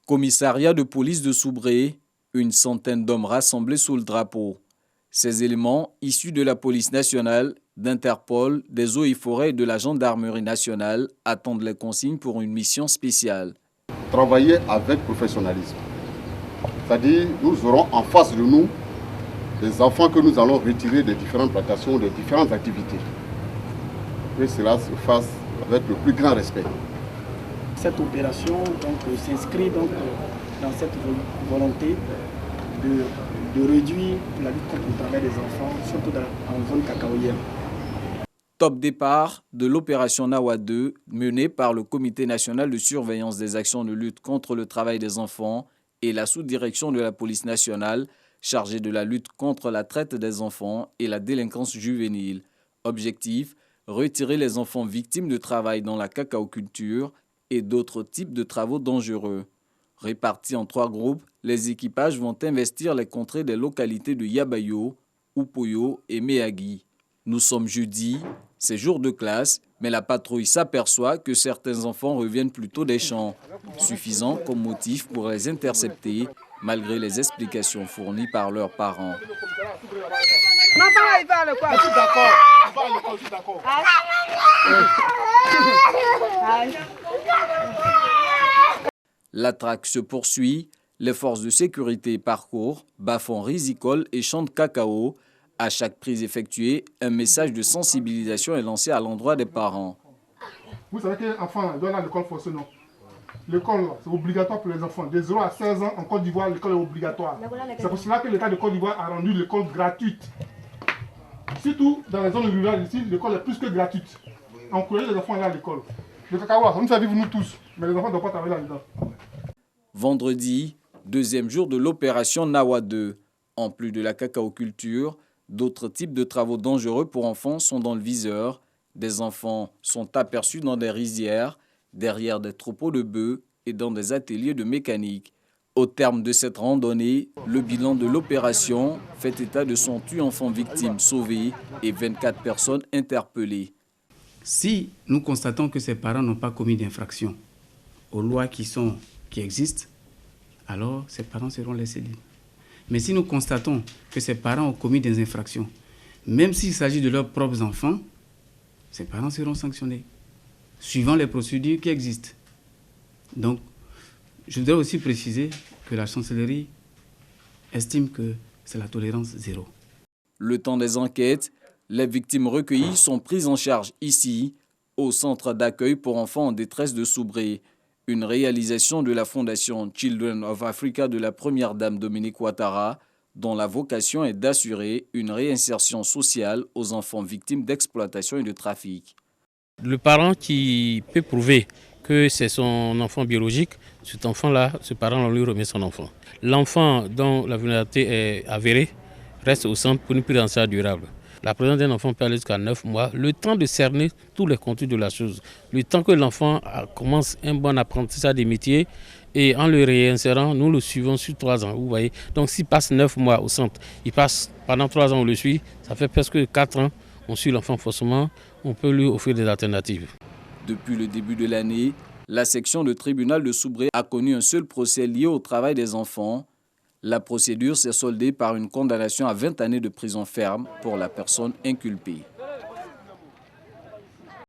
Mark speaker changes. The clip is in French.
Speaker 1: Commissariat de police de Soubré, une centaine d'hommes rassemblés sous le drapeau. Ces éléments, issus de la police nationale, d'Interpol, des eaux et forêts et de la gendarmerie nationale, attendent les consignes pour une mission spéciale.
Speaker 2: Travailler avec professionnalisme. C'est-à-dire, nous aurons en face de nous des enfants que nous allons retirer des différentes plantations, des différentes activités. Que cela se fasse avec le plus grand respect.
Speaker 3: Cette opération s'inscrit dans cette volonté de réduire la lutte contre le travail des enfants, surtout en zone cacaoyère.
Speaker 1: Top départ de l'opération Nawa 2 menée par le Comité national de surveillance des actions de lutte contre le travail des enfants et la sous-direction de la police nationale chargée de la lutte contre la traite des enfants et la délinquance juvénile. Objectif, retirer les enfants victimes de travail dans la cacaoculture et d'autres types de travaux dangereux. Répartis en 3 groupes, les équipages vont investir les contrées des localités de Yabayo, Upoyo et Meagui. Nous sommes jeudi, c'est jour de classe, mais la patrouille s'aperçoit que certains enfants reviennent plutôt des champs, suffisant comme motif pour les intercepter, malgré les explications fournies par leurs parents. La traque se poursuit, les forces de sécurité parcourent, bas-fonds rizicoles et champs de cacao. À chaque prise effectuée, un message de sensibilisation est lancé à l'endroit des parents.
Speaker 4: Vous savez qu'un enfant doit aller à l'école forcée, non? L'école, c'est obligatoire pour les enfants. De 0 à 16 ans, en Côte d'Ivoire, l'école est obligatoire. C'est pour cela que l'État de Côte d'Ivoire a rendu l'école gratuite. Surtout dans les zones rurales ici, l'école est plus que gratuite. Encouragez les enfants à aller à l'école. Le cacao, ça nous fait vivre nous tous, mais les enfants ne doivent pas travailler là-dedans.
Speaker 1: Vendredi, deuxième jour de l'opération Nawa 2. En plus de la cacaoculture, d'autres types de travaux dangereux pour enfants sont dans le viseur. Des enfants sont aperçus dans des rizières, derrière des troupeaux de bœufs et dans des ateliers de mécanique. Au terme de cette randonnée, le bilan de l'opération fait état de 108 enfants victimes sauvés et 24 personnes interpellées.
Speaker 5: Si nous constatons que ces parents n'ont pas commis d'infraction aux lois qui existent, alors ces parents seront laissés libres. Mais si nous constatons que ces parents ont commis des infractions, même s'il s'agit de leurs propres enfants, ces parents seront sanctionnés, suivant les procédures qui existent. Donc, je voudrais aussi préciser que la chancellerie estime que c'est la tolérance zéro.
Speaker 1: Le temps des enquêtes, les victimes recueillies sont prises en charge ici, au centre d'accueil pour enfants en détresse de Soubré. Une réalisation de la fondation Children of Africa de la première dame Dominique Ouattara, dont la vocation est d'assurer une réinsertion sociale aux enfants victimes d'exploitation et de trafic.
Speaker 6: Le parent qui peut prouver que c'est son enfant biologique, cet enfant-là, ce parent lui remet son enfant. L'enfant dont la vulnérabilité est avérée reste au centre pour une prise en charge durable. La présence d'un enfant peut aller jusqu'à 9 mois, le temps de cerner tous les contours de la chose, le temps que l'enfant commence un bon apprentissage des métiers et en le réinsérant, nous le suivons sur 3 ans. Vous voyez. Donc s'il passe 9 mois au centre, il passe pendant 3 ans, on le suit, ça fait presque 4 ans, on suit l'enfant forcément, on peut lui offrir des alternatives.
Speaker 1: Depuis le début de l'année, la section de tribunal de Soubré a connu un seul procès lié au travail des enfants. La procédure s'est soldée par une condamnation à 20 années de prison ferme pour la personne inculpée.